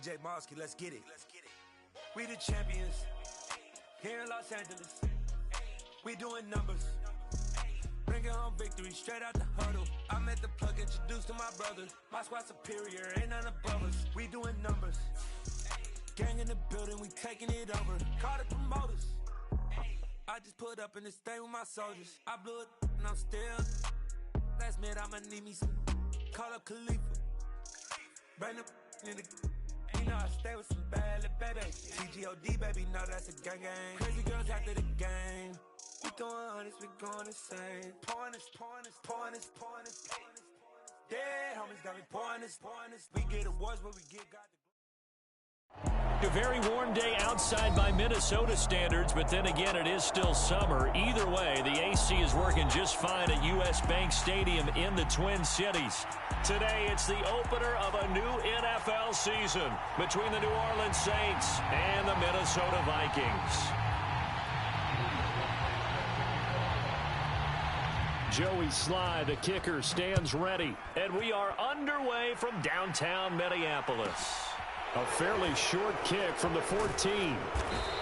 DJ Mosky, let's get it. We the champions here in Los Angeles. We doing numbers. Bringing home victory straight out the huddle. I met the plug, introduced to my brother. My squad superior, ain't none above us. We doing numbers. Gang in the building, we taking it over. Call the promoters. I just put up in this thing with my soldiers. I blew it and I'm still. Last minute I'ma need me some. Call up Khalifa. Bring up in the. You know I stay with some bad little baby. TGOD baby, know that's a gang gang. Crazy girls after the game. We throwing hundreds, we going insane. Pouring this. Dead homies got me pouring this. We get awards, but we get God. A very warm day outside by Minnesota standards, but then again, it is still summer. Either way, the AC is working just fine at U.S. Bank Stadium in the Twin Cities. Today, it's the opener of a new NFL season between the New Orleans Saints and the Minnesota Vikings. Joey Sly, the kicker, stands ready, and we are underway from downtown Minneapolis. A fairly short kick from the 14,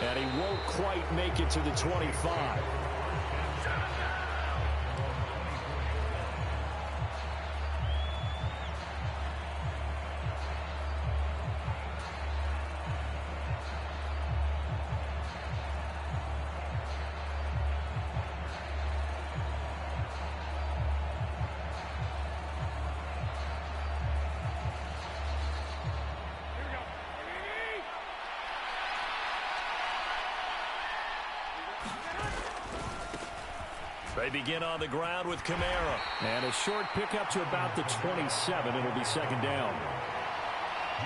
and he won't quite make it to the 25. They begin on the ground with Kamara. And a short pickup to about the 27. It'll be second down.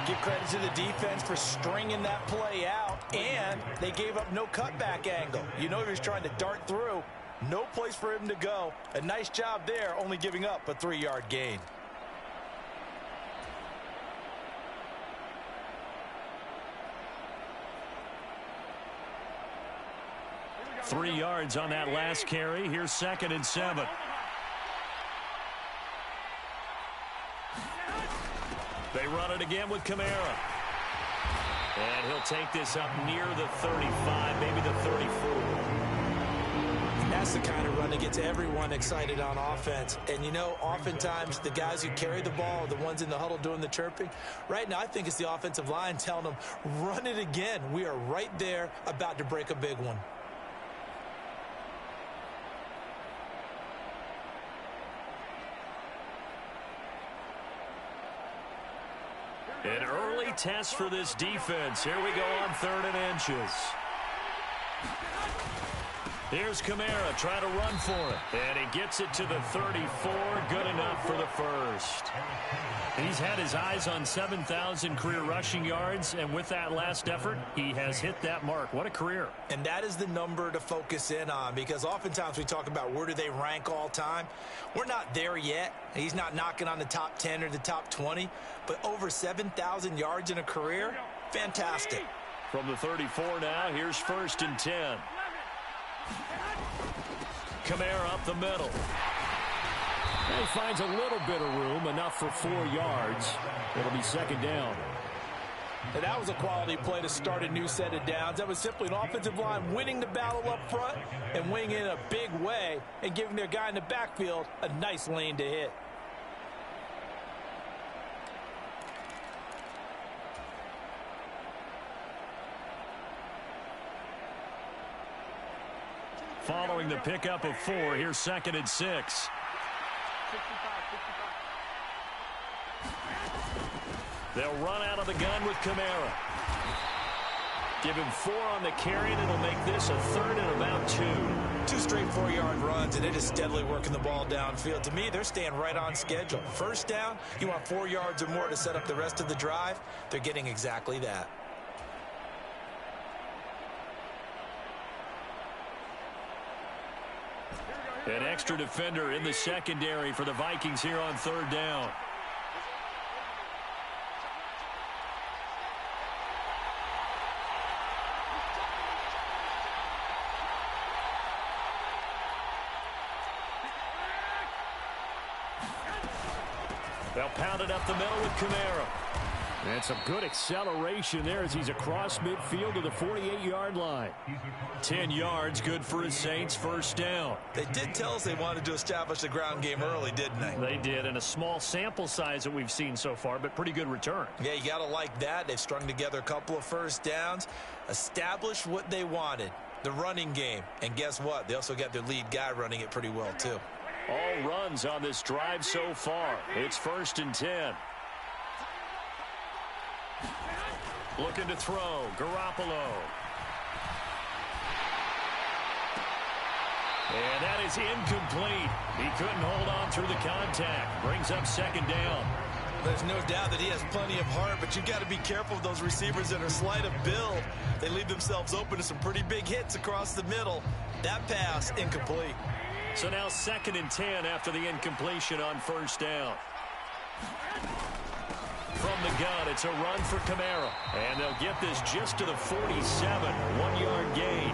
Give credit to the defense for stringing that play out. And they gave up no cutback angle. You know he was trying to dart through. No place for him to go. A nice job there, only giving up a 3-yard gain. Three yards on that last carry. Here's 2nd and 7. They run it again with Kamara. And he'll take this up near the 35, maybe the 34. That's the kind of run that gets everyone excited on offense. And, you know, oftentimes the guys who carry the ball are the ones in the huddle doing the chirping. Right now, I think it's the offensive line telling them, run it again. We are right there about to break a big one. An early test for this defense. Here we go on 3rd and inches. Here's Kamara trying to run for it. And he gets it to the 34. Good enough for the first. He's had his eyes on 7,000 career rushing yards, and with that last effort, he has hit that mark. What a career. And that is the number to focus in on, because oftentimes we talk about where do they rank all time. We're not there yet. He's not knocking on the top 10 or the top 20, but over 7,000 yards in a career, fantastic. From the 34 now, here's 1st and 10. Kamara up the middle. And he finds a little bit of room, enough for 4 yards. It'll be 2nd down. And that was a quality play to start a new set of downs. That was simply an offensive line winning the battle up front and winning in a big way and giving their guy in the backfield a nice lane to hit. Following the pickup of 4, here's 2nd and 6. They'll run out of the gun with Kamara. Give him 4 on the carry, and it'll make this a 3rd and about 2. 2 straight 4-yard runs, and it is steadily working the ball downfield. To me, they're staying right on schedule. First down, you want 4 yards or more to set up the rest of the drive. They're getting exactly that. An extra defender in the secondary for the Vikings here on 3rd down. They'll pound it up the middle with Kamara. And some good acceleration there as he's across midfield to the 48-yard line. 10 yards, good for his Saints, first down. They did tell us they wanted to establish the ground game early, didn't they? They did, and a small sample size that we've seen so far, but pretty good return. Yeah, you got to like that. They've strung together a couple of first downs, established what they wanted, the running game. And guess what? They also got their lead guy running it pretty well, too. All runs on this drive so far. It's 1st and 10. Looking to throw, Garoppolo. And that is incomplete. He couldn't hold on through the contact. Brings up 2nd down. There's no doubt that he has plenty of heart, but you've got to be careful of those receivers that are slight of build. They leave themselves open to some pretty big hits across the middle. That pass, incomplete. So now 2nd and 10 after the incompletion on 1st down. From the gun, it's a run for Kamara. And they'll get this just to the 47. 1-yard gain.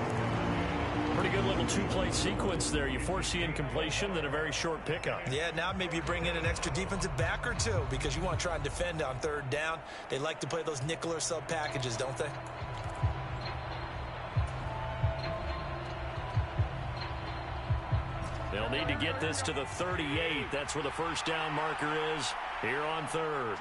Pretty good little two-play sequence there. You force the incompletion, then a very short pickup. Yeah, now maybe you bring in an extra defensive back or two because you want to try and defend on 3rd down. They like to play those nickel or sub packages, don't they? They'll need to get this to the 38. That's where the first down marker is here on 3rd.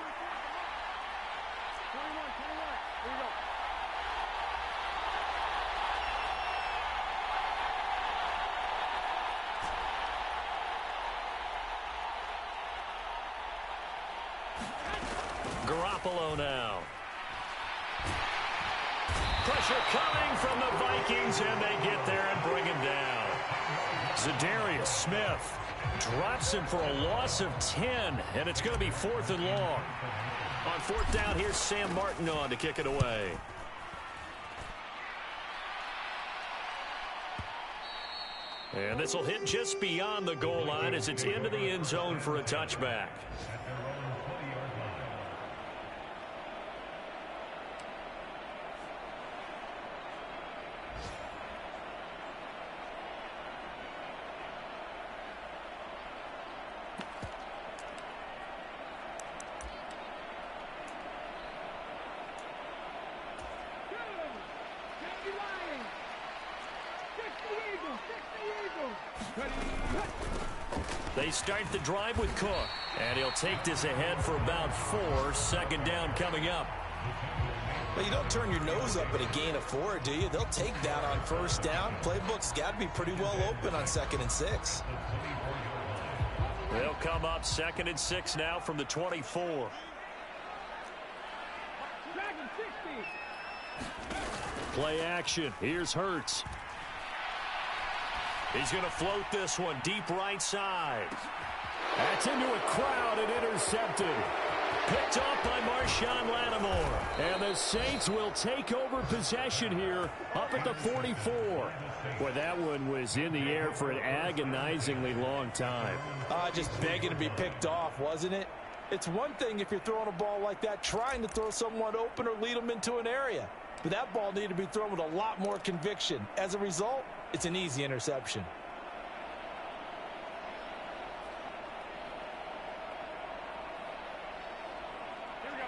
Garoppolo now. Pressure coming from the Vikings, and they get there and bring him down. Zadarius Smith drops him for a loss of 10, and it's going to be 4th and long. On 4th down, here's Sam Martin on to kick it away. And this will hit just beyond the goal line as it's into the end zone for a touchback. They start the drive with Cook, and he'll take this ahead for about 4. 2nd down coming up. Well, you don't turn your nose up at a gain of 4, do you? They'll take that on 1st down. Playbook's got to be pretty well open on 2nd and 6. They'll come up 2nd and 6 now from the 24. Play action. Here's Hurts. He's going to float this one deep right side. That's into a crowd and intercepted. Picked off by Marshawn Lattimore. And the Saints will take over possession here up at the 44. Boy, that one was in the air for an agonizingly long time. Just begging to be picked off, wasn't it? It's one thing if you're throwing a ball like that, trying to throw someone open or lead them into an area. But that ball needed to be thrown with a lot more conviction. As a result, it's an easy interception.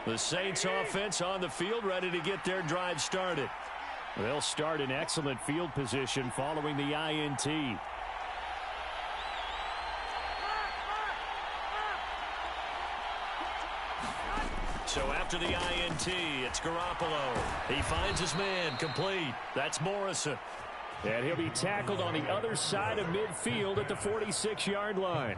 The Saints offense on the field, ready to get their drive started. They'll start in excellent field position following the INT. So after the INT, it's Garoppolo. He finds his man, complete. That's Morrison. And he'll be tackled on the other side of midfield at the 46-yard line.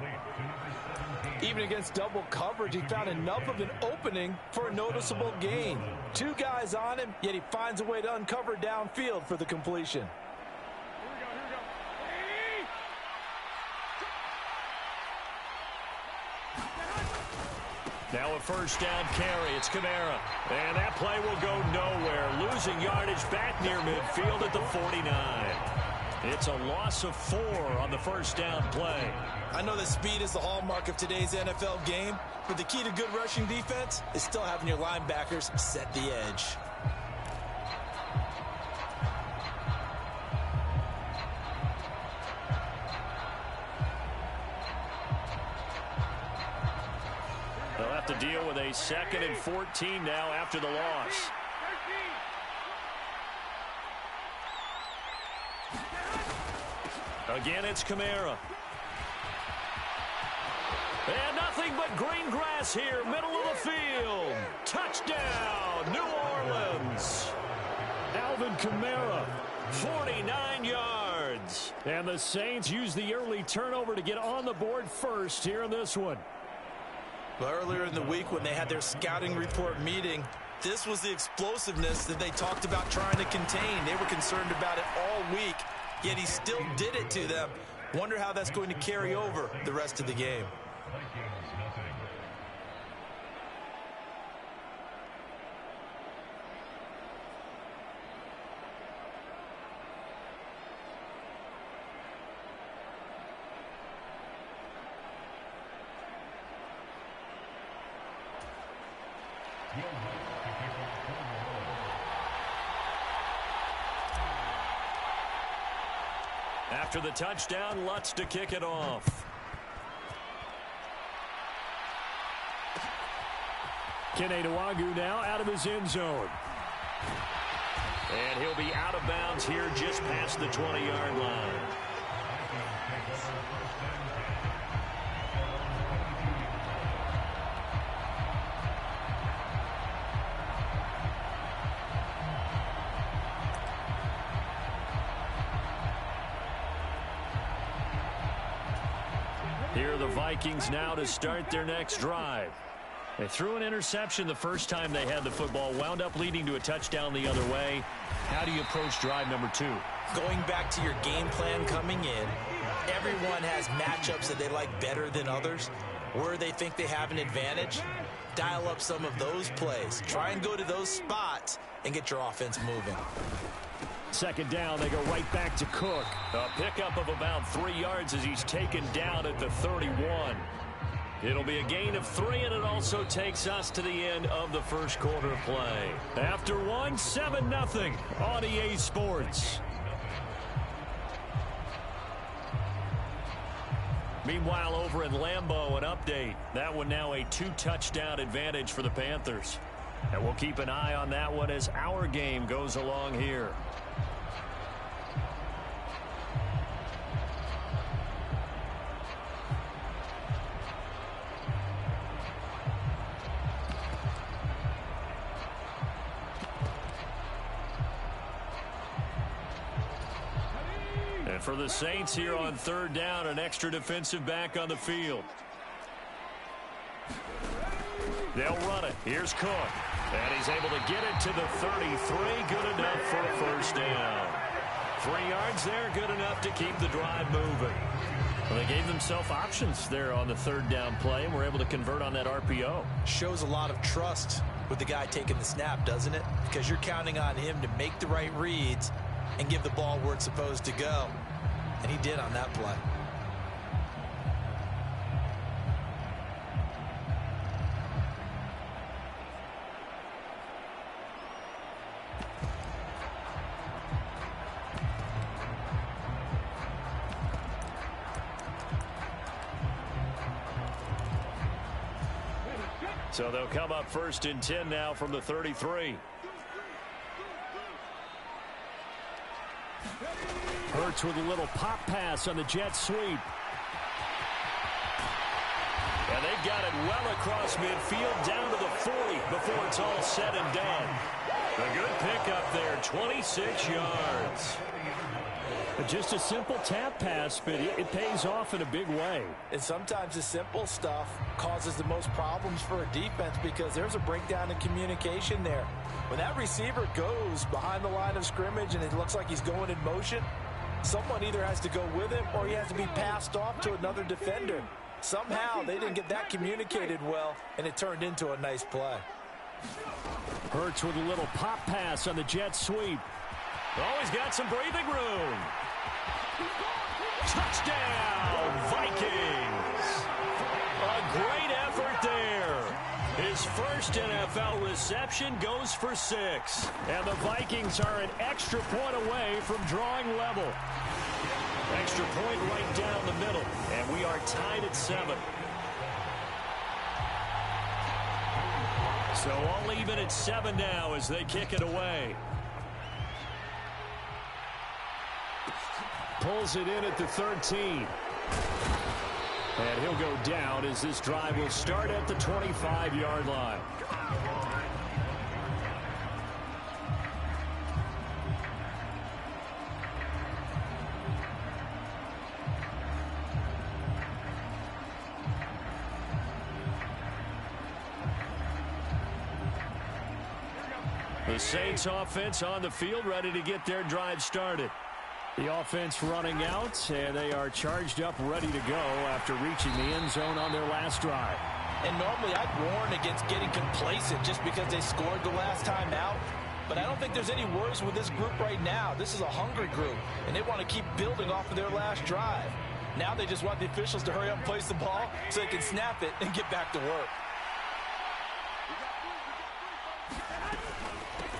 Even against double coverage, he found enough of an opening for a noticeable gain. 2 guys on him, yet he finds a way to uncover downfield for the completion. Now a first down carry. It's Kamara. And that play will go nowhere. Losing yardage back near midfield at the 49. It's a loss of 4 on the first down play. I know that speed is the hallmark of today's NFL game, but the key to good rushing defense is still having your linebackers set the edge. They'll have have to deal with a 2nd and 14 now after the loss. Again, it's Kamara. And nothing but green grass here, middle of the field. Touchdown, New Orleans. Alvin Kamara, 49 yards. And the Saints use the early turnover to get on the board first here in this one. Well, earlier in the week when they had their scouting report meeting, this was the explosiveness that they talked about trying to contain. They were concerned about it all week, yet he still did it to them. Wonder how that's going to carry over the rest of the game. After the touchdown, Lutz to kick it off. Kene Nwangwu now out of his end zone. And he'll be out of bounds here just past the 20-yard line. Here are the Vikings now to start their next drive. They threw an interception the first time they had the football, wound up leading to a touchdown the other way. How do you approach drive number 2? Going back to your game plan coming in, everyone has matchups that they like better than others. Where they think they have an advantage, dial up some of those plays. Try and go to those spots and get your offense moving. 2nd down, they go right back to Cook. A pickup of about 3 yards as he's taken down at the 31. It'll be a gain of 3, and it also takes us to the end of the first quarter of play. After one, 7-0 on EA Sports. Meanwhile, over in Lambeau, an update. That one now a 2-touchdown advantage for the Panthers. And we'll keep an eye on that one as our game goes along here. For the Saints here on 3rd down, an extra defensive back on the field. They'll run it. Here's Cook. And he's able to get it to the 33. Good enough for a first down. 3 yards there, good enough to keep the drive moving. Well, they gave themselves options there on the 3rd down play, and were able to convert on that RPO. Shows a lot of trust with the guy taking the snap, doesn't it? Because you're counting on him to make the right reads and give the ball where it's supposed to go. And he did on that play. So they'll come up 1st and 10 now from the 33. Hurts with a little pop pass on the jet sweep. And they've got it well across midfield down to the 40 before it's all said and done. A good pickup there, 26 yards. Just a simple tap pass, but it pays off in a big way. And sometimes the simple stuff causes the most problems for a defense because there's a breakdown in communication there. When that receiver goes behind the line of scrimmage and it looks like he's going in motion, someone either has to go with him or he has to be passed off to another defender. Somehow they didn't get that communicated well, and it turned into a nice play. Hurts with a little pop pass on the jet sweep. Oh, he's got some breathing room. Touchdown, Vikings. A great effort there. His first NFL reception goes for 6. And the Vikings are an extra point away from drawing level. Extra point right down the middle. And we are tied at 7. So all even at 7 now as they kick it away. Pulls it in at the 13. And he'll go down as this drive will start at the 25-yard line. The Saints offense on the field, ready to get their drive started. The offense running out, and they are charged up, ready to go after reaching the end zone on their last drive. And normally I'd warn against getting complacent just because they scored the last time out. But I don't think there's any worries with this group right now. This is a hungry group, and they want to keep building off of their last drive. Now they just want the officials to hurry up and place the ball so they can snap it and get back to work.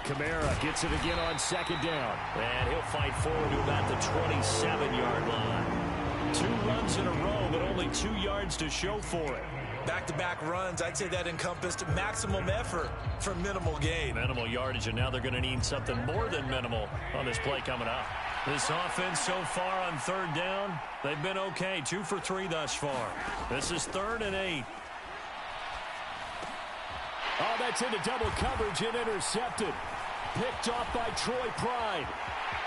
Kamara gets it again on second down. And he'll fight forward to about the 27-yard line. 2 runs in a row, but only 2 yards to show for it. Back-to-back runs, I'd say that encompassed maximum effort for minimal gain. Minimal yardage, and now they're going to need something more than minimal on this play coming up. This offense so far on 3rd down, they've been okay. 2 for 3 thus far. This is 3rd and 8. Oh, that's into double coverage and intercepted. Picked off by Troy Pride.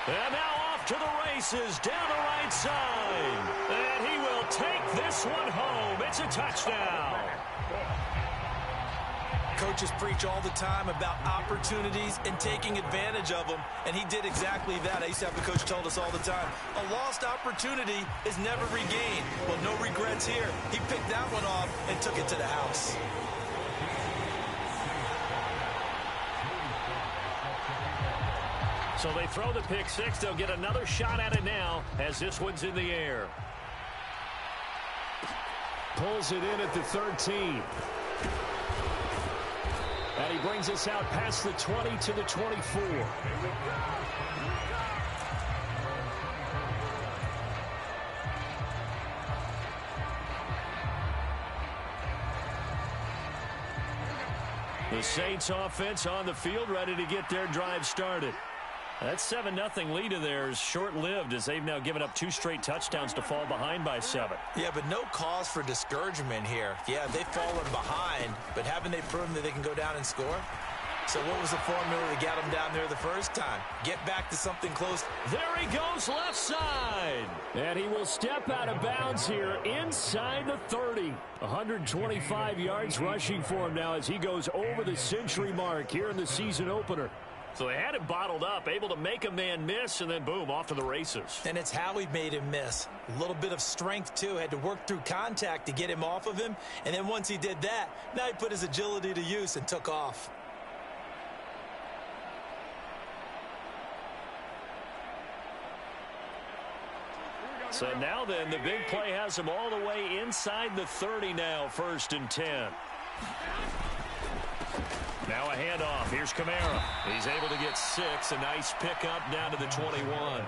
And now off to the races down the right side. And he will take this one home. It's a touchdown. Coaches preach all the time about opportunities and taking advantage of them, and he did exactly that. I used to have a coach tell us all the time, a lost opportunity is never regained. Well, no regrets here. He picked that one off and took it to the house. So they throw the pick 6. They'll get another shot at it now as this one's in the air. Pulls it in at the 13. And he brings us out past the 20 to the 24. The Saints offense on the field, ready to get their drive started. That 7-0 lead of theirs short-lived as they've now given up 2 straight touchdowns to fall behind by 7. Yeah, but no cause for discouragement here. Yeah, they've fallen behind, but haven't they proven that they can go down and score? So what was the formula that got them down there the first time? Get back to something close. There he goes left side. And he will step out of bounds here inside the 30. 125 yards rushing for him now as he goes over the century mark here in the season opener. So they had him bottled up, able to make a man miss, and then boom, off to the races. And it's how he made him miss. A little bit of strength, too. Had to work through contact to get him off of him. And then once he did that, now he put his agility to use and took off. So now then, the big play has him all the way inside the 30 now, 1st and 10. Now a handoff. Here's Kamara. He's able to get 6. A nice pickup down to the 21.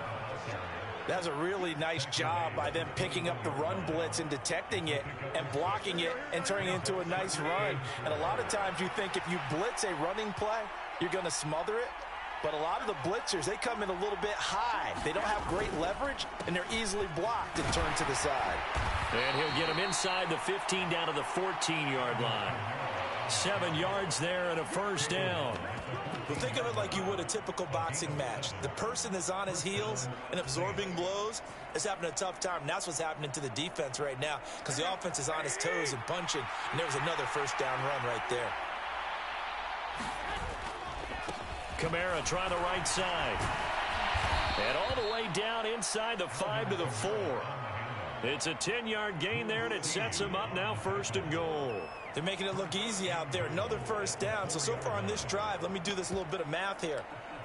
That's a really nice job by them picking up the run blitz and detecting it and blocking it and turning it into a nice run. And a lot of times you think if you blitz a running play, you're going to smother it. But a lot of the blitzers, they come in a little bit high. They don't have great leverage, and they're easily blocked and turned to the side. And he'll get him inside the 15 down to the 14-yard line. 7 yards there and a 1st down. Well, think of it like you would a typical boxing match. The person is on his heels and absorbing blows is having a tough time. And that's what's happening to the defense right now because the offense is on his toes and punching. And there was another 1st down run right there. Kamara trying the right side. And all the way down inside the 5 to the 4. It's a 10-yard gain there, and it sets him up now 1st and goal. They're making it look easy out there. Another 1st down. So far on this drive, let me do this little bit of math here.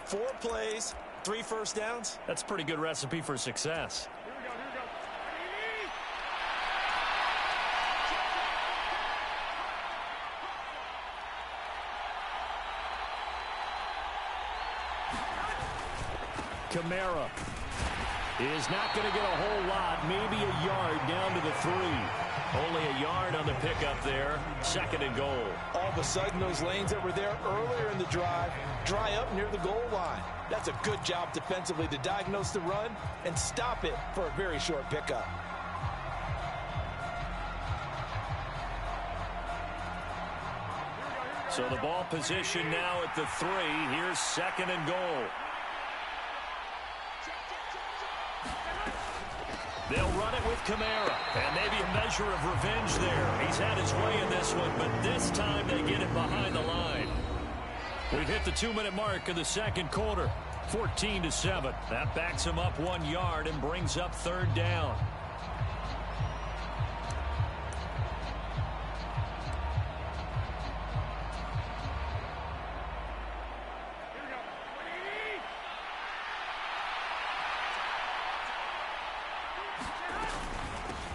4 plays, 3 1st downs. That's a pretty good recipe for success. Kamara is not going to get a whole lot, maybe a yard down to the 3. Only a yard on the pickup there. 2nd and goal. All of a sudden, those lanes that were there earlier in the drive dry up near the goal line. That's a good job defensively to diagnose the run and stop it for a very short pickup. So the ball position now at the 3. Here's 2nd and goal. They'll run it with Kamara, and maybe a measure of revenge there. He's had his way in this one, but this time they get it behind the line. We've hit the 2-minute mark of the 2nd quarter, 14-7. That backs him up 1 yard and brings up 3rd down.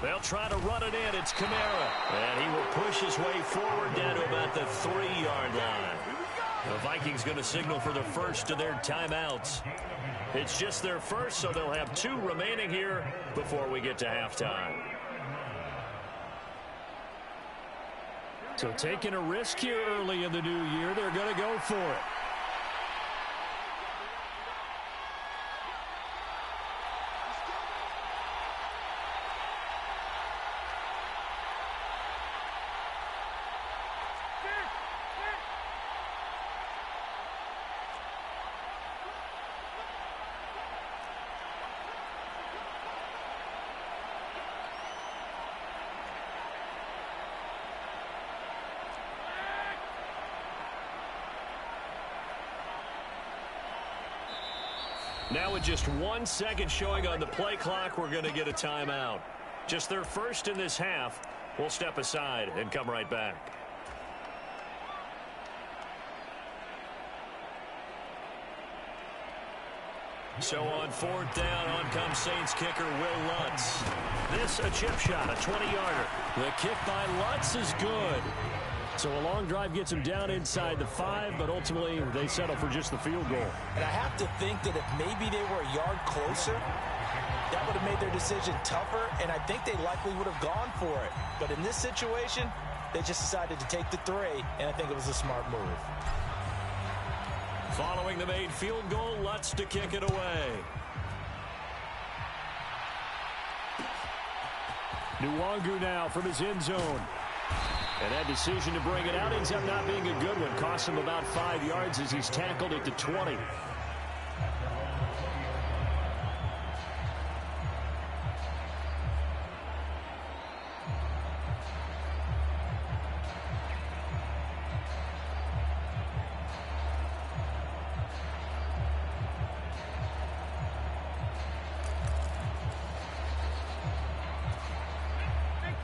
They'll try to run it in. It's Kamara. And he will push his way forward down to about the 3-yard line. The Vikings going to signal for the first of their timeouts. It's just their first, so they'll have 2 remaining here before we get to halftime. So taking a risk here early in the new year, they're going to go for it. Now with just 1 second showing on the play clock, we're going to get a timeout. Just their first in this half. We'll step aside and come right back. So on 4th down, on comes Saints kicker Will Lutz. This a chip shot, a 20-yarder. The kick by Lutz is good. So a long drive gets him down inside the 5, but ultimately they settle for just the field goal. And I have to think that if maybe they were a yard closer, that would have made their decision tougher, and I think they likely would have gone for it. But in this situation, they just decided to take the 3, and I think it was a smart move. Following the made field goal, Lutz to kick it away. Nwangu now from his end zone. And that decision to bring it out ends up not being a good one. Costs him about 5 yards as he's tackled at the 20.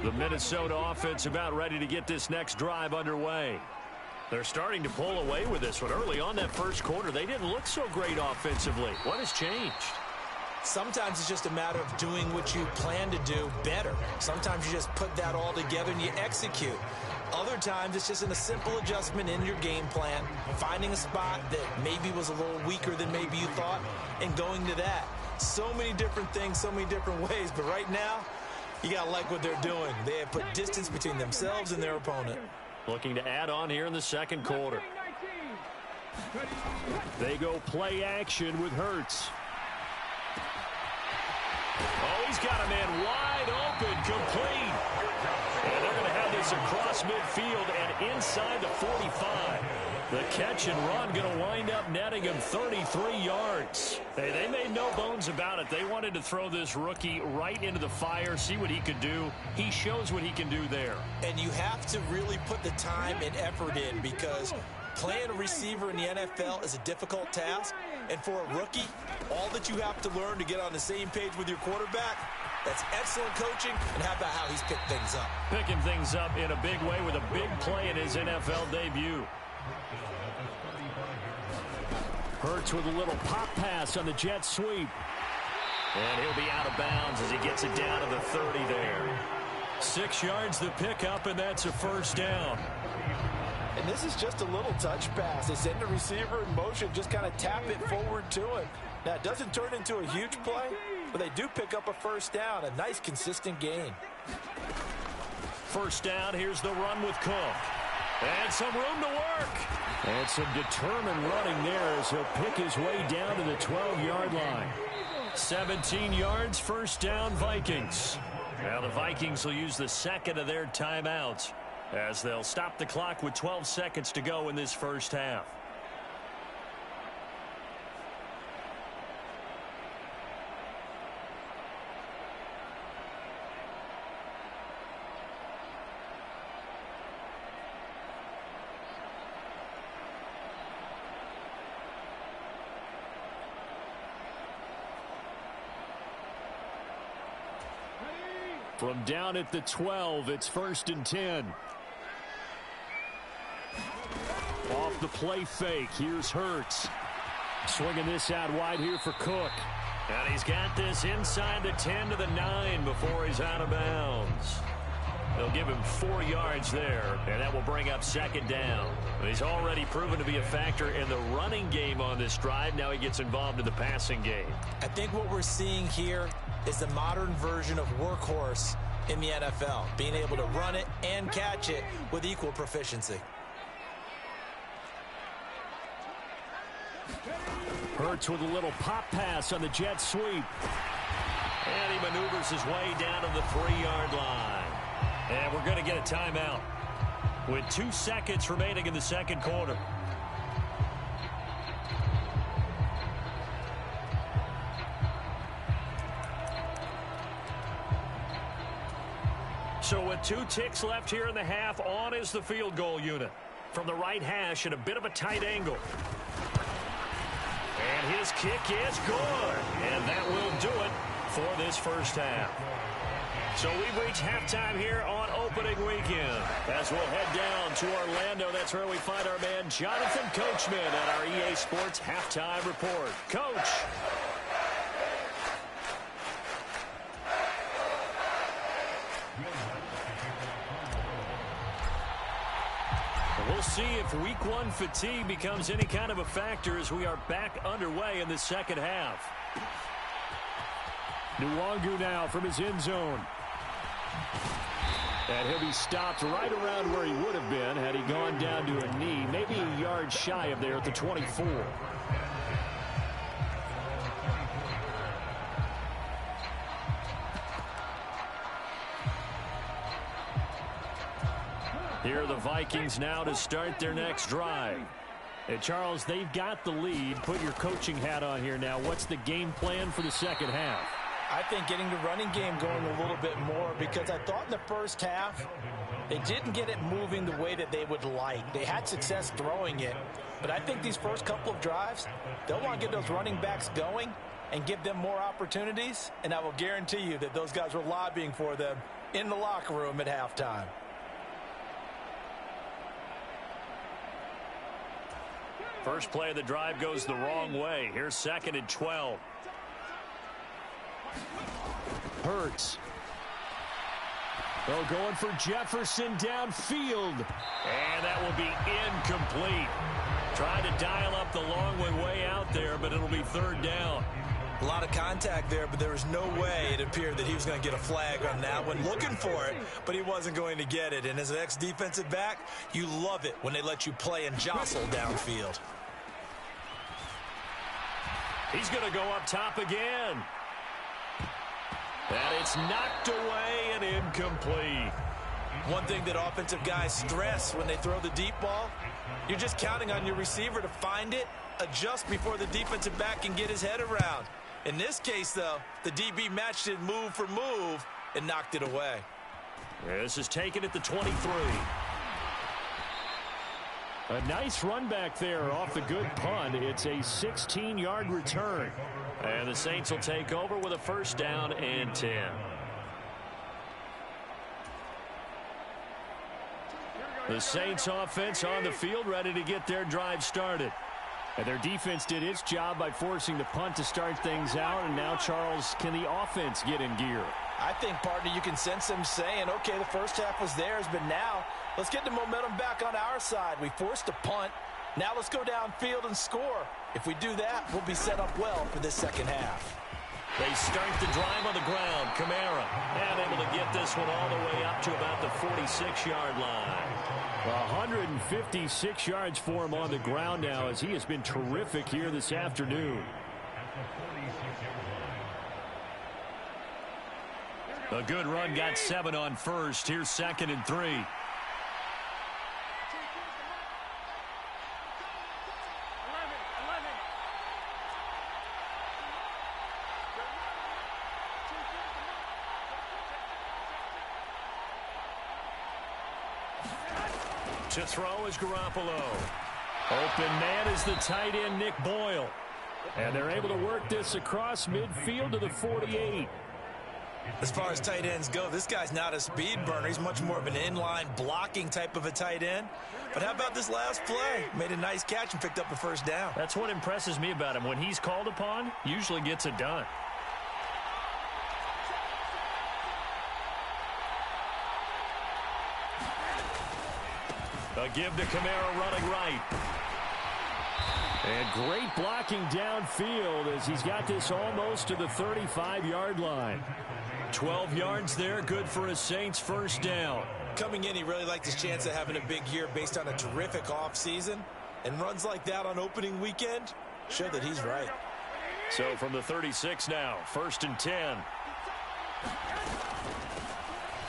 The Minnesota offense about ready to get this next drive underway. They're starting to pull away with this one. Early on that first quarter, they didn't look so great offensively. What has changed? Sometimes it's just a matter of doing what you plan to do better. Sometimes you just put that all together and you execute. Other times it's just in a simple adjustment in your game plan, finding a spot that maybe was a little weaker than maybe you thought, and going to that. So many different things, so many different ways, but right now, you got to like what they're doing. They have put distance between themselves and their opponent. Looking to add on here in the second quarter. They go play action with Hurts. Oh, he's got a man wide open, complete. And they're going to have this across midfield and inside the 45. The catch and run going to wind up netting him 33 yards. Hey, they made no bones about it. They wanted to throw this rookie right into the fire, see what he could do. He shows what he can do there. And you have to really put the time and effort in, because playing a receiver in the NFL is a difficult task. And for a rookie, all that you have to learn to get on the same page with your quarterback, that's excellent coaching. And how about how he's picked things up? Picking things up in a big way with a big play in his NFL debut. Hurts with a little pop pass on the jet sweep. And he'll be out of bounds as he gets it down to the 30 there. 6 yards the pickup, and that's a first down. And this is just a little touch pass. They send the receiver in motion, just kind of tap it forward to him. Now, it doesn't turn into a huge play, but they do pick up a first down. A nice, consistent gain. first down. Here's the run with Cook. And some room to work. And some determined running there as he'll pick his way down to the 12-yard line. 17 yards, first down, Vikings. Now the Vikings will use the second of their timeouts as they'll stop the clock with 12 seconds to go in this first half. From down at the 12, it's 1st and 10. Off the play fake, here's Hurts. Swinging this out wide here for Cook. And he's got this inside the 10 to the 9 before he's out of bounds. They'll give him 4 yards there, and that will bring up second down. He's already proven to be a factor in the running game on this drive. Now he gets involved in the passing game. I think what we're seeing here is the modern version of workhorse in the NFL, being able to run it and catch it with equal proficiency. Hurts with a little pop pass on the jet sweep. And he maneuvers his way down to the 3-yard line. And we're going to get a timeout with 2 seconds remaining in the second quarter. So with 2 ticks left here in the half, on is the field goal unit. From the right hash at a bit of a tight angle. And his kick is good. And that will do it for this first half. So we've reached halftime here on opening weekend. As we'll head down to Orlando, that's where we find our man Jonathan Coachman at our EA Sports Halftime Report. Coach. We'll see if week 1 fatigue becomes any kind of a factor as we are back underway in the second half. Nwangu now from his end zone. And he'll be stopped right around where he would have been had he gone down to a knee, maybe a yard shy of there at the 24. Here are the Vikings now to start their next drive. And Charles, they've got the lead. Put your coaching hat on here now. What's the game plan for the second half? I think getting the running game going a little bit more, because I thought in the first half they didn't get it moving the way that they would like. They had success throwing it, but I think these first couple of drives, they'll want to get those running backs going and give them more opportunities, and I will guarantee you that those guys were lobbying for them in the locker room at halftime. First play of the drive goes the wrong way. Here's 2nd and 12. Hurts. They're going for Jefferson downfield. And that will be incomplete. Trying to dial up the long way out there, but it'll be 3rd down. A lot of contact there, but there was no way it appeared that he was going to get a flag on that one. Looking for it, but he wasn't going to get it. And as an ex-defensive back, you love it when they let you play and jostle downfield. He's going to go up top again. And it's knocked away and incomplete. One thing that offensive guys stress when they throw the deep ball, you're just counting on your receiver to find it, adjust before the defensive back can get his head around. In this case, though, the DB matched it move for move and knocked it away. This is taken at the 23. A nice run back there off the good punt. It's a 16-yard return. And the Saints will take over with a 1st down and 10. The Saints offense on the field ready to get their drive started. And their defense did its job by forcing the punt to start things out. And now, Charles, can the offense get in gear? I think, partner, you can sense them saying, okay, the first half was theirs, but now let's get the momentum back on our side. We forced a punt. Now let's go downfield and score. If we do that, we'll be set up well for this second half. They start the drive on the ground. Kamara, and able to get this one all the way up to about the 46-yard line. 156 yards for him on the ground now, as he has been terrific here this afternoon. A good run, got 7 on first. Here's 2nd and 3. To throw is Garoppolo. Open man is the tight end, Nick Boyle. And they're able to work this across midfield to the 48. As far as tight ends go, this guy's not a speed burner. He's much more of an inline blocking type of a tight end. But how about this last play? Made a nice catch and picked up a first down. That's what impresses me about him. When he's called upon, usually gets it done. A give to Kamara running right. And great blocking downfield as he's got this almost to the 35-yard line. 12 yards there, good for a Saints first down. Coming in, he really liked his chance of having a big year based on a terrific offseason. And runs like that on opening weekend show that he's right. So from the 36 now, 1st and 10.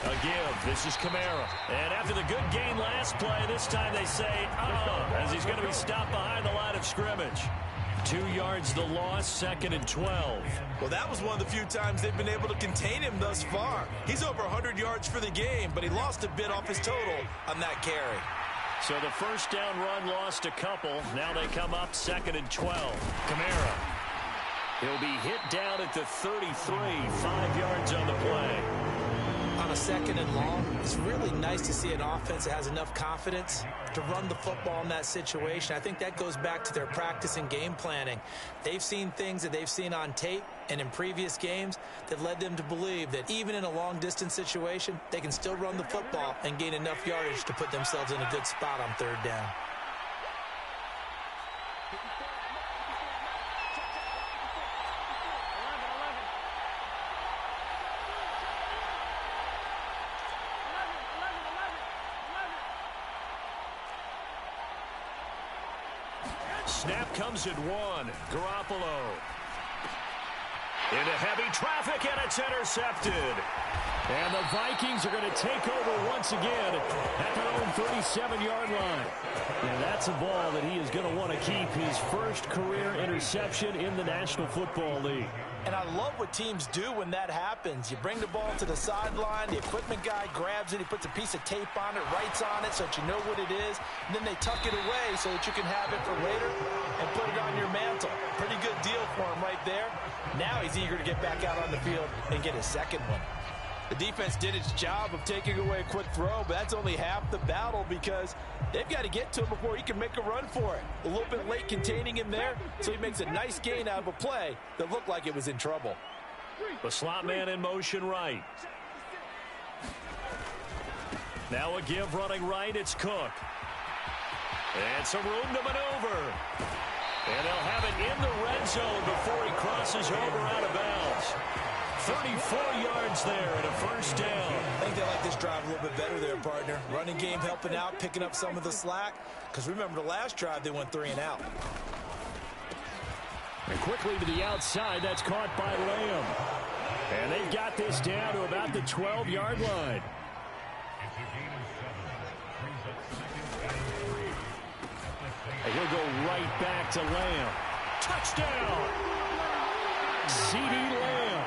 A give. This is Kamara. And after the good gain last play, this time they say, as he's going to be stopped behind the line of scrimmage. 2 yards the loss, 2nd and 12. Well, that was one of the few times they've been able to contain him thus far. He's over 100 yards for the game, but he lost a bit off his total on that carry. So the first down run lost a couple. Now they come up 2nd and 12. Kamara. He'll be hit down at the 33, 5 yards on the play. On a 2nd and long, it's really nice to see an offense that has enough confidence to run the football in that situation. I think that goes back to their practice and game planning. They've seen things that they've seen on tape and in previous games that led them to believe that even in a long-distance situation, they can still run the football and gain enough yardage to put themselves in a good spot on 3rd down. Snap comes at 1. Garoppolo. Into heavy traffic, and it's intercepted. And the Vikings are going to take over once again at their own 37-yard line. And that's a ball that he is going to want to keep, his first career interception in the National Football League. And I love what teams do when that happens. You bring the ball to the sideline, the equipment guy grabs it, he puts a piece of tape on it, writes on it so that you know what it is, and then they tuck it away so that you can have it for later and put it on your mantle. Pretty good deal for him right there. Now he's eager to get back out on the field and get his second one. The defense did its job of taking away a quick throw, but that's only half the battle because they've got to get to him before he can make a run for it. A little bit late containing him there, so he makes a nice gain out of a play that looked like it was in trouble. The slot man in motion right. Now a give running right, it's Cook. And some room to maneuver. And they'll have it in the red zone before he crosses over out of bounds. 34 yards there and a first down. I think they like this drive a little bit better there, partner. Running game helping out, picking up some of the slack. Because remember the last drive, they went 3 and out. And quickly to the outside, that's caught by Lamb. And they've got this down to about the 12-yard line. And he'll go right back to Lamb. Touchdown! CeeDee Lamb.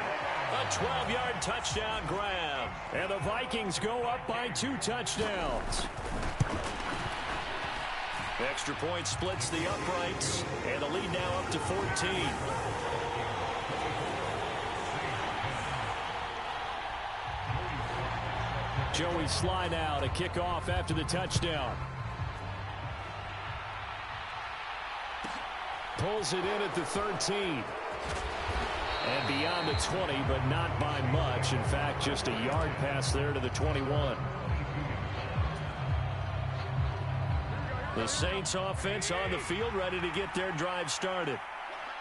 A 12-yard touchdown grab. And the Vikings go up by 2 touchdowns. Extra point splits the uprights, and the lead now up to 14. Joey Sly now to kick off after the touchdown. Pulls it in at the 13. And beyond the 20, but not by much. In fact, just a yard pass there to the 21. The Saints offense on the field, ready to get their drive started.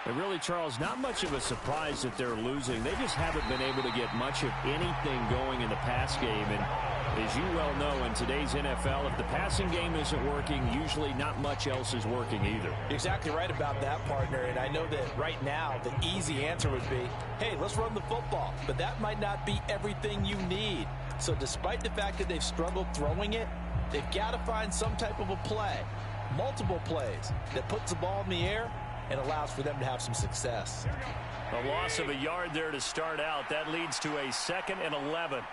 And really, Charles, not much of a surprise that they're losing. They just haven't been able to get much of anything going in the pass game. And as you well know, in today's NFL, if the passing game isn't working, usually not much else is working either. You're exactly right about that, partner. And I know that right now the easy answer would be, hey, let's run the football. But that might not be everything you need. So despite the fact that they've struggled throwing it, they've got to find some type of a play, multiple plays, that puts the ball in the air and allows for them to have some success. A loss of a yard there to start out. That leads to a 2nd and 11.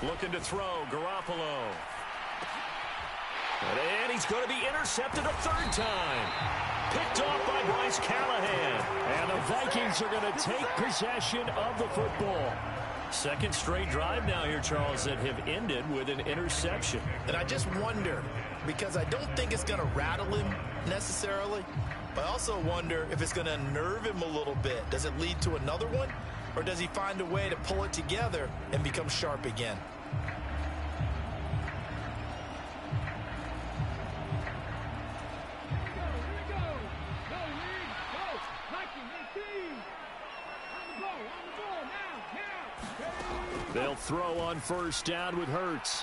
Looking to throw, Garoppolo. And he's going to be intercepted a 3rd time. Picked off by Bryce Callahan. And the Vikings are going to take possession of the football. 2nd straight drive now here, Charles, that have ended with an interception. And I just wonder, because I don't think it's going to rattle him necessarily, but I also wonder if it's going to unnerve him a little bit. Does it lead to another one? Or does he find a way to pull it together and become sharp again? They'll throw on 1st down with Hurts.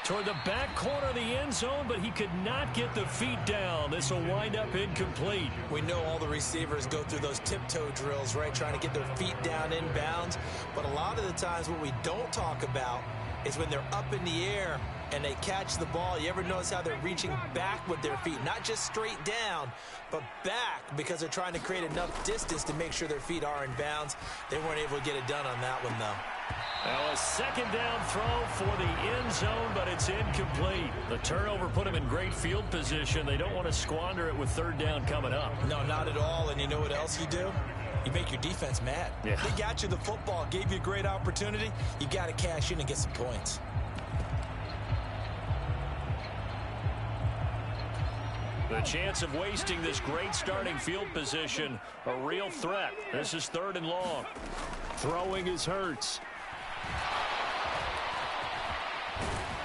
Toward the back corner of the end zone, but he could not get the feet down. This will wind up incomplete. We know all the receivers go through those tiptoe drills, right, trying to get their feet down inbounds. But a lot of the times what we don't talk about is when they're up in the air and they catch the ball. You ever notice how they're reaching back with their feet? Not just straight down, but back, because they're trying to create enough distance to make sure their feet are in bounds. They weren't able to get it done on that one, though. Now a 2nd down throw for the end zone, but it's incomplete. The turnover put them in great field position. They don't want to squander it with 3rd down coming up. No, not at all. And you know what else you do? You make your defense mad. Yeah. They got you the football, gave you a great opportunity. You got to cash in and get some points. The chance of wasting this great starting field position, a real threat. This is 3rd and long. Throwing is Hurts.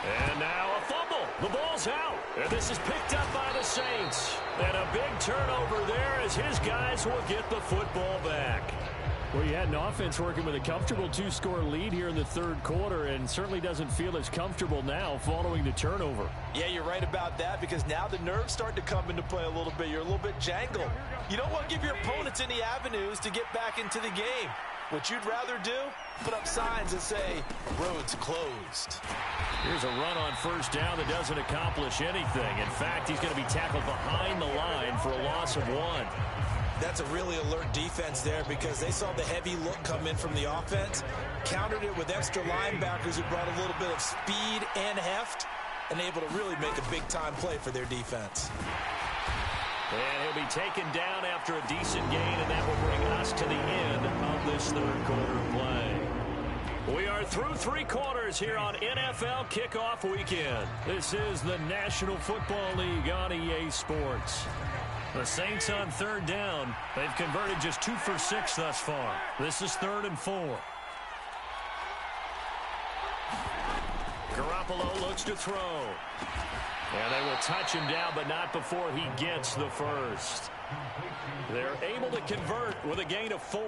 And now a fumble. The ball's out. And this is picked up by the Saints. And a big turnover there as his guys will get the football back. Well, you had an offense working with a comfortable 2-score lead here in the 3rd quarter, and certainly doesn't feel as comfortable now following the turnover. Yeah, you're right about that, because now the nerves start to come into play a little bit. You're a little bit jangled. You don't want to give your opponents any avenues to get back into the game. What you'd rather do, put up signs that say, roads closed. Here's a run on 1st down that doesn't accomplish anything. In fact, he's going to be tackled behind the line for a loss of 1. That's a really alert defense there, because they saw the heavy look come in from the offense, countered it with extra linebackers who brought a little bit of speed and heft, and able to really make a big-time play for their defense. And he'll be taken down after a decent gain, and that will bring us to the end of this 3rd quarter of play. We are through 3 quarters here on NFL Kickoff Weekend. This is the National Football League on EA Sports. The Saints on 3rd down. They've converted just 2 for 6 thus far. This is 3rd and 4. Garoppolo looks to throw. And they will touch him down, but not before he gets the first. They're able to convert with a gain of 4.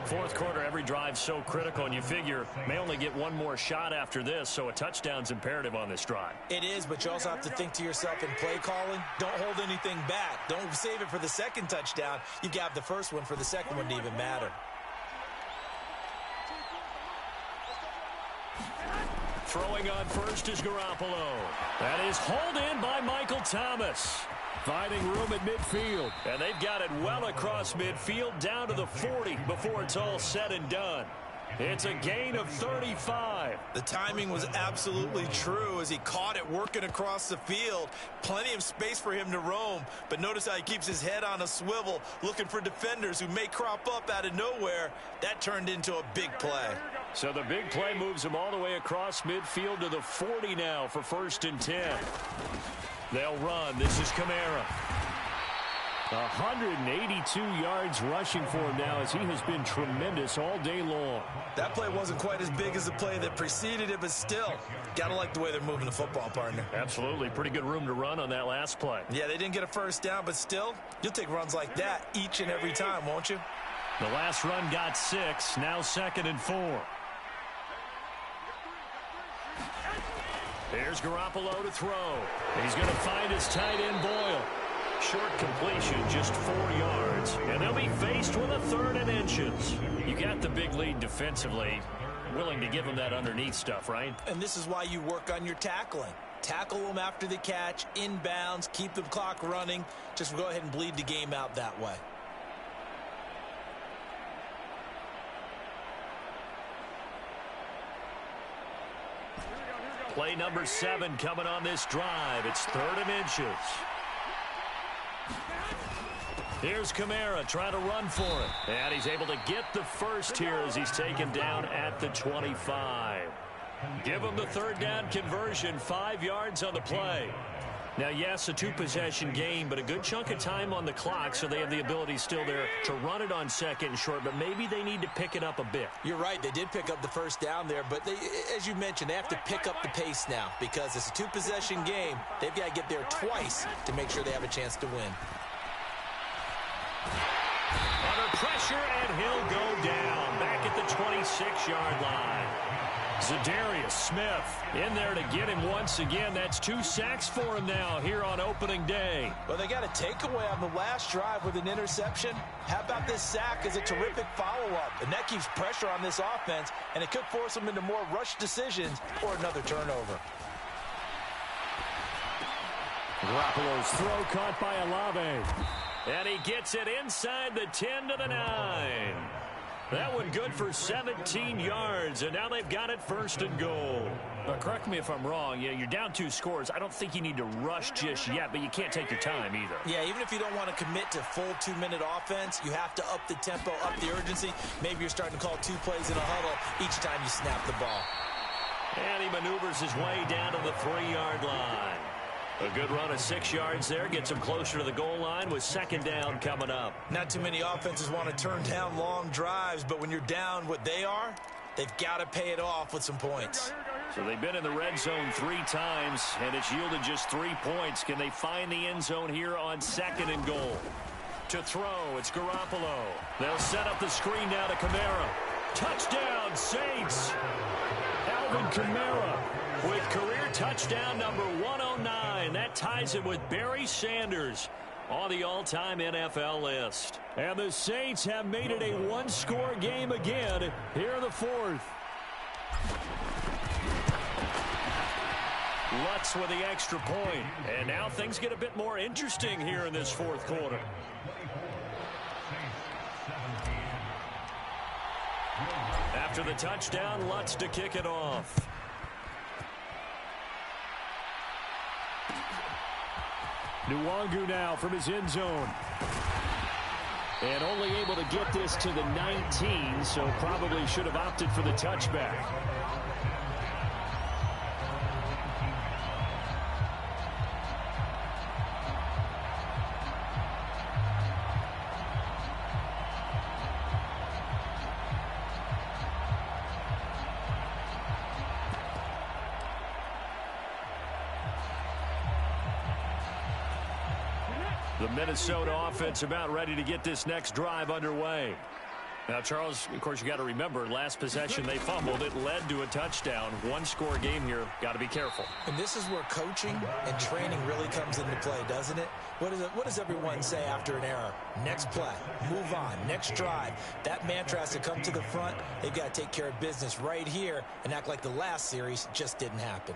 4th quarter, every drive so critical, and you figure may only get one more shot after this, so a touchdown's imperative on this drive. It is, but you also have to think to yourself in play calling, don't hold anything back. Don't save it for the 2nd touchdown. You've got the first one for the 2nd one to even matter. Throwing on 1st is Garoppolo. That is hauled in by Michael Thomas. Finding room at midfield. And they've got it well across midfield down to the 40 before it's all said and done. It's a gain of 35. The timing was absolutely true as he caught it working across the field. Plenty of space for him to roam, but notice how he keeps his head on a swivel, looking for defenders who may crop up out of nowhere. That turned into a big play. So the big play moves him all the way across midfield to the 40 now for 1st and 10. They'll run. This is Kamara. 182 yards rushing for him now, as he has been tremendous all day long. That play wasn't quite as big as the play that preceded it, but still, got to like the way they're moving the football, partner. Absolutely. Pretty good room to run on that last play. Yeah, they didn't get a first down, but still, you'll take runs like that each and every time, won't you? The last run got 6, now 2nd and 4. Here's Garoppolo to throw. He's going to find his tight end, Boyle. Short completion, just 4 yards. And they'll be faced with a 3rd and inches. You got the big lead defensively. Willing to give them that underneath stuff, right? And this is why you work on your tackling. Tackle them after the catch, inbounds, keep the clock running. Just go ahead and bleed the game out that way. Play number 7 coming on this drive. It's 3rd and inches. Here's Kamara trying to run for it. And he's able to get the first here as he's taken down at the 25. Give him the 3rd down conversion, 5 yards on the play. Now, yes, a 2-possession game, but a good chunk of time on the clock, so they have the ability still there to run it on 2nd and short, but maybe they need to pick it up a bit. You're right. They did pick up the first down there, but they, as you mentioned, they have to pick up the pace now because it's a 2-possession game. They've got to get there twice to make sure they have a chance to win. Under pressure, and he'll go down back at the 26-yard line. Za'Darius Smith in there to get him once again. That's 2 sacks for him now here on opening day. Well, they got a takeaway on the last drive with an interception. How about this sack as a terrific follow-up? And that keeps pressure on this offense, and it could force them into more rush decisions or another turnover. Garoppolo's throw caught by Olave. And he gets it inside the 10 to the 9. That one good for 17 yards, and now they've got it 1st and goal. Now, correct me if I'm wrong. Yeah, you're down 2 scores. I don't think you need to rush just yet, but you can't take your time either. Yeah, even if you don't want to commit to full 2-minute offense, you have to up the tempo, up the urgency. Maybe you're starting to call 2 plays in a huddle each time you snap the ball. And he maneuvers his way down to the 3-yard line. A good run of 6 yards there. Gets him closer to the goal line with 2nd down coming up. Not too many offenses want to turn down long drives, but when you're down what they are, they've got to pay it off with some points. So they've been in the red zone 3 times, and it's yielded just 3 points. Can they find the end zone here on 2nd and goal? To throw, it's Garoppolo. They'll set up the screen now to Kamara. Touchdown, Saints! Alvin Kamara with career touchdown number 109. That ties him with Barry Sanders on the all-time NFL list. And the Saints have made it a 1-score game again here in the 4th. Lutz with the extra point. And now things get a bit more interesting here in this 4th quarter. After the touchdown, Lutz to kick it off. Nwangu now from his end zone. And only able to get this to the 19, so probably should have opted for the touchback. The Minnesota offense about ready to get this next drive underway. Now, Charles, of course, you got to remember, last possession they fumbled. It led to a touchdown. 1-score game here. Got to be careful. And this is where coaching and training really comes into play, doesn't it? What does everyone say after an error? Next play, move on, next drive. That mantra has to come to the front. They've got to take care of business right here and act like the last series just didn't happen.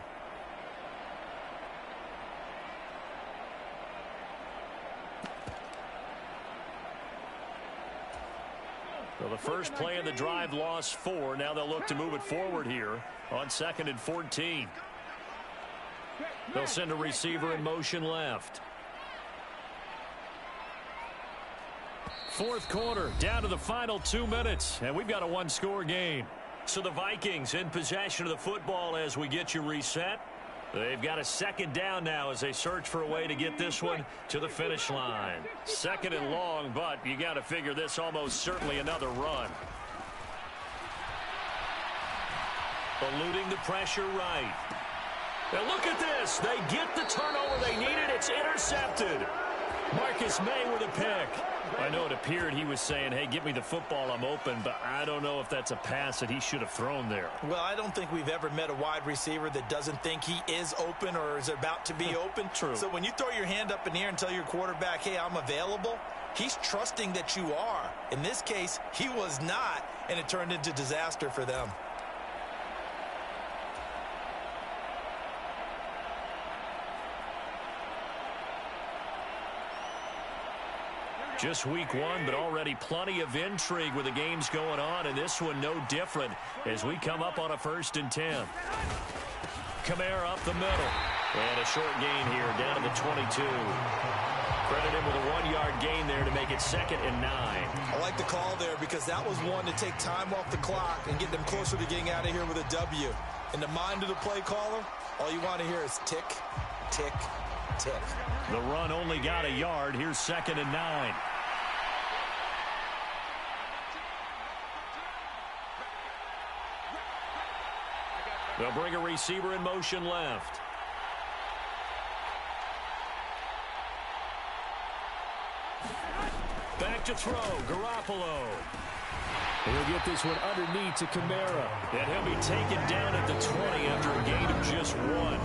Well, the first play of the drive lost 4. Now they'll look to move it forward here on 2nd and 14. They'll send a receiver in motion left. 4th quarter, down to the final 2 minutes, and we've got a 1-score game. So the Vikings in possession of the football as we get you reset. They've got a second down now as they search for a way to get this one to the finish line. Second and long, but you got to figure this almost certainly another run. Eluding the pressure right. Now look at this. They get the turnover they needed. It's intercepted. Marcus May with a pick. I know it appeared he was saying, hey, give me the football, I'm open, but I don't know if that's a pass that he should have thrown there. Well, I don't think we've ever met a wide receiver that doesn't think he is open or is about to be open. True. So when you throw your hand up in the air and tell your quarterback, hey, I'm available, he's trusting that you are. In this case, he was not, and it turned into disaster for them. Just week one, but already plenty of intrigue with the games going on, and this one no different as we come up on a 1st and 10. Kamara up the middle. And a short gain here down to the 22. Credit him with a 1-yard gain there to make it 2nd and 9. I like the call there because that was one to take time off the clock and get them closer to getting out of here with a W. In the mind of the play caller, all you want to hear is tick, tick, tick. The run only got a yard. Here's 2nd and 9. They'll bring a receiver in motion left. Back to throw, Garoppolo. He'll get this one underneath to Kamara. And he'll be taken down at the 20 after a gain of just 1.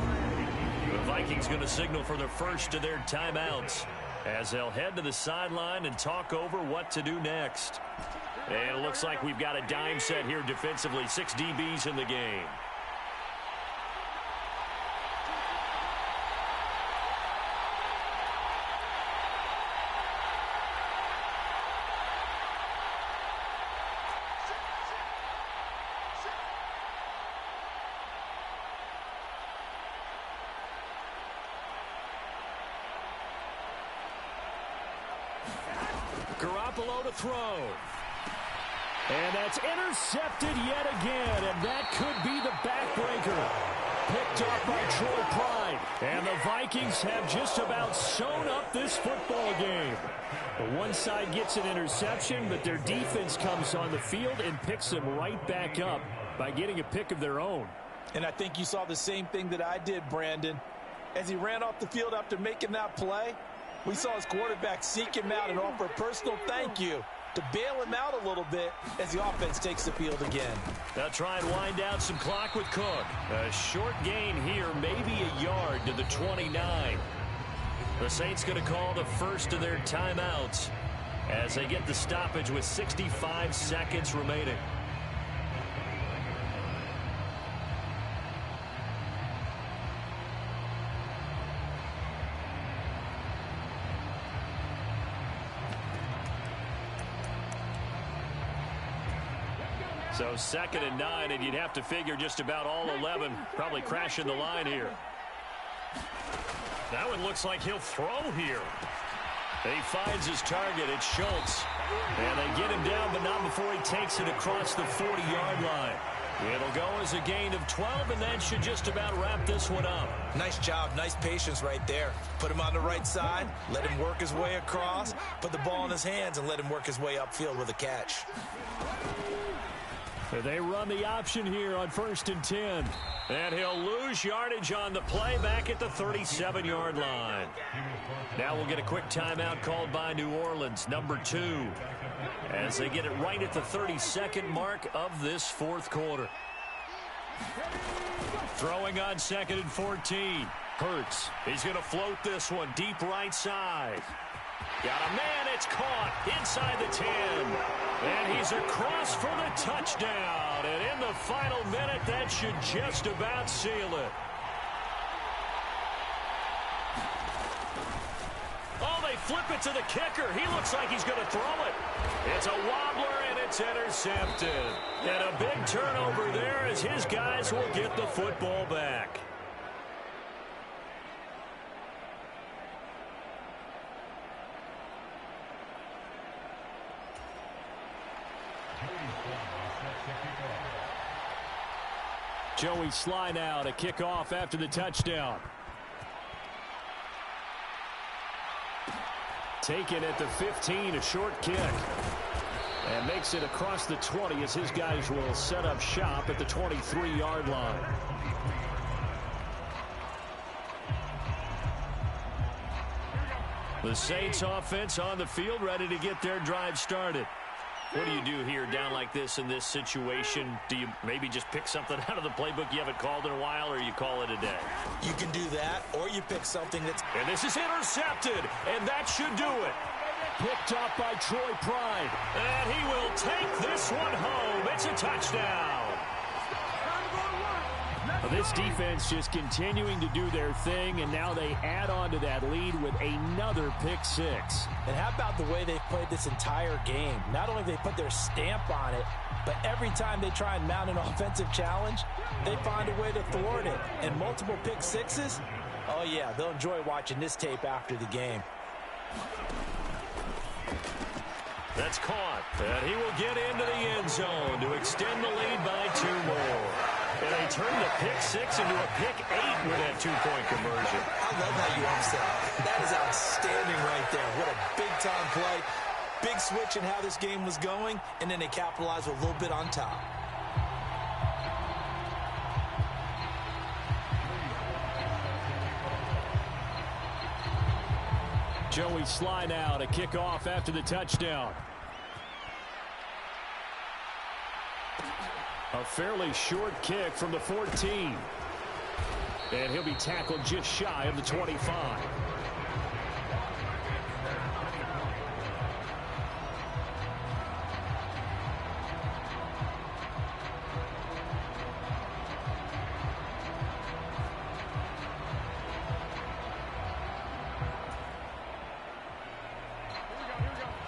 The Vikings going to signal for the first of their timeouts as they'll head to the sideline and talk over what to do next. And it looks like we've got a dime set here defensively. 6 DBs in the game. Garoppolo to throw. And that's intercepted yet again, and that could be the backbreaker. Picked off by Troy Pride. And the Vikings have just about sewn up this football game. The one side gets an interception, but their defense comes on the field and picks them right back up by getting a pick of their own. And I think you saw the same thing that I did, Brandon. As he ran off the field after making that play, we saw his quarterback seek him out and offer a personal thank you to bail him out a little bit as the offense takes the field again. They'll try and wind down some clock with Cook. A short gain here, maybe a yard to the 29. The Saints going to call the first of their timeouts as they get the stoppage with 65 seconds remaining. So 2nd and 9, and you'd have to figure just about all 11 probably crashing the line here. That one looks like he'll throw here. He finds his target. It's Schultz. And they get him down, but not before he takes it across the 40-yard line. It'll go as a gain of 12, and that should just about wrap this one up. Nice job. Nice patience right there. Put him on the right side, let him work his way across, put the ball in his hands, and let him work his way upfield with a catch. They run the option here on 1st and 10. And he'll lose yardage on the play back at the 37-yard line. Now we'll get a quick timeout called by New Orleans, number 2, as they get it right at the 32nd mark of this 4th quarter. Throwing on 2nd and 14. Hurts. He's going to float this one deep right side. Got a man, it's caught inside the 10. And he's across for the touchdown. And in the final minute, that should just about seal it. Oh, they flip it to the kicker. He looks like he's going to throw it. It's a wobbler, and it's intercepted. And a big turnover there as his guys will get the football back. Joey Sly now to kick off after the touchdown. Taken at the 15, a short kick. And makes it across the 20 as his guys will set up shop at the 23-yard line. The Saints offense on the field, ready to get their drive started. What do you do here down like this in this situation? Do you maybe just pick something out of the playbook you haven't called in a while, or you call it a day? You can do that, or you pick something that's... And this is intercepted, and that should do it. Picked up by Troy Pride. And he will take this one home. It's a touchdown. Well, this defense just continuing to do their thing, and now they add on to that lead with another pick six. And how about the way they've played this entire game? Not only have they put their stamp on it, but every time they try and mount an offensive challenge, they find a way to thwart it. And multiple pick sixes? Oh, yeah, they'll enjoy watching this tape after the game. That's caught, and he will get into the end zone to extend the lead by 2 more. And they turn the pick six into a pick 8 with that 2-point conversion. I love how you upset. That is outstanding right there. What a big-time play. Big switch in how this game was going, and then they capitalized with a little bit on top. Joey Sly now to kick off after the touchdown. A fairly short kick from the 14. And he'll be tackled just shy of the 25.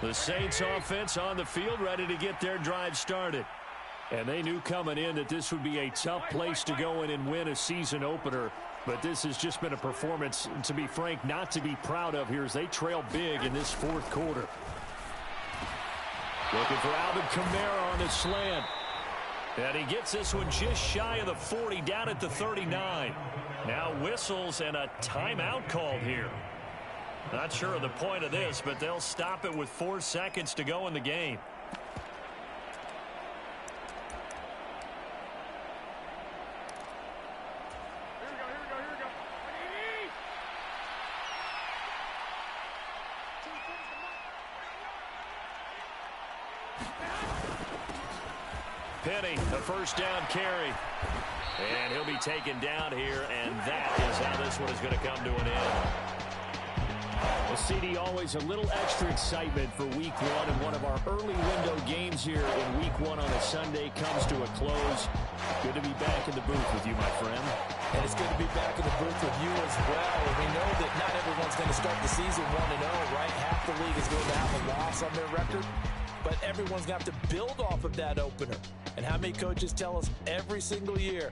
The Saints offense on the field, ready to get their drive started. And they knew coming in that this would be a tough place to go in and win a season opener. But this has just been a performance, to be frank, not to be proud of here as they trail big in this fourth quarter. Looking for Alvin Kamara on the slant. And he gets this one just shy of the 40, down at the 39. Now whistles and a timeout called here. Not sure of the point of this, but they'll stop it with 4 seconds to go in the game. Penny, a first down carry. And he'll be taken down here, and that is how this one is going to come to an end. Well, CD, always a little extra excitement for week one, and one of our early window games here in week one on a Sunday comes to a close. Good to be back in the booth with you, my friend. And it's good to be back in the booth with you as well. And we know that not everyone's going to start the season 1-0, right? Half the league is going to have a loss on their record. But everyone's going to have to build off of that opener. And how many coaches tell us every single year,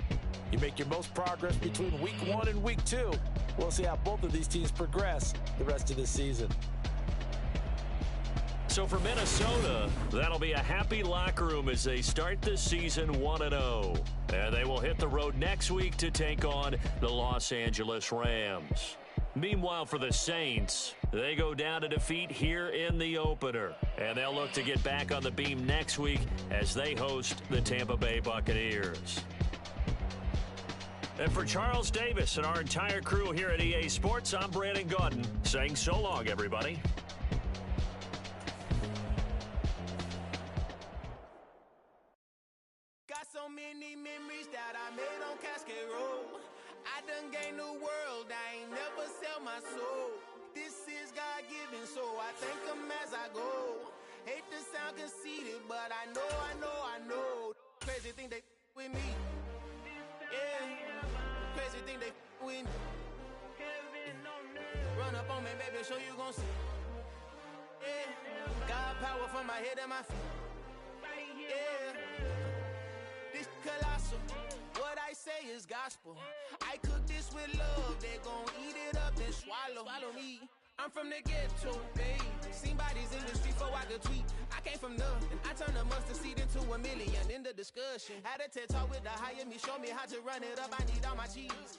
you make your most progress between week 1 and week 2. We'll see how both of these teams progress the rest of this season. So for Minnesota, that'll be a happy locker room as they start the season 1-0. And they will hit the road next week to take on the Los Angeles Rams. Meanwhile, for the Saints, they go down to defeat here in the opener. And they'll look to get back on the beam next week as they host the Tampa Bay Buccaneers. And for Charles Davis and our entire crew here at EA Sports, I'm Brandon Gaudin saying so long, everybody. Got so many memories that I made on Cascade Road. I done gained the world, I ain't never sell my soul. This is God-given, so I thank him as I go. Hate to sound conceited, but I know. Crazy thing they with me. Yeah, crazy thing they with me. Run up on me, baby, show you gon' see. Yeah, God power from my head and my feet. Yeah, this colossal. What I say is gospel. I cook this with love. They gon' eat it up and swallow me. I'm from the ghetto, babe. Seen bodies in the street before I could tweet. I came from nothing. I turned a mustard seed into a million. In the discussion, had a TED talk with the higher me. Show me how to run it up. I need all my cheese.